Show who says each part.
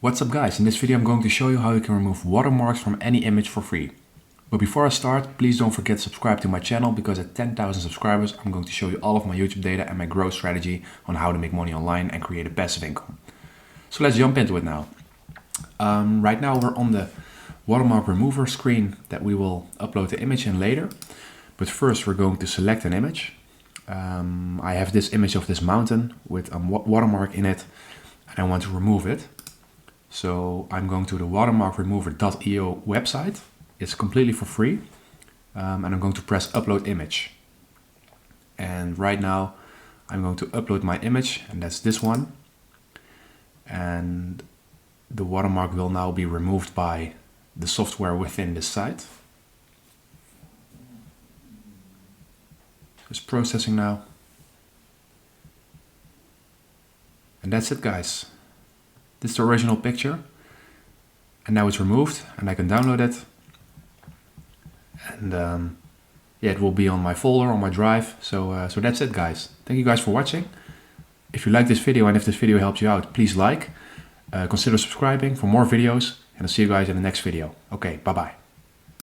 Speaker 1: What's up guys, in this video I'm going to show you how you can remove watermarks from any image for free. But before I start, please don't forget to subscribe to my channel because at 10,000 subscribers I'm going to show you all of my YouTube data and my growth strategy on how to make money online and create a passive income. So let's jump into it now. Right now we're on the watermark remover screen that we will upload the image in later. But first we're going to select an image. I have this image of this mountain with a watermark in it and I want to remove it. So I'm going to the watermarkremover.io website. It's completely for free. And I'm going to press upload image. And right now I'm going to upload my image, and that's this one. And the watermark will now be removed by the software within this site. It's processing now. And that's it, guys. This is the original picture, and now it's removed and I can download it. And yeah, it will be on my folder, on my drive. So that's it, guys. Thank you guys for watching. If you like this video and if this video helps you out, please like. Consider subscribing for more videos, and I'll see you guys in the next video. Okay, bye bye.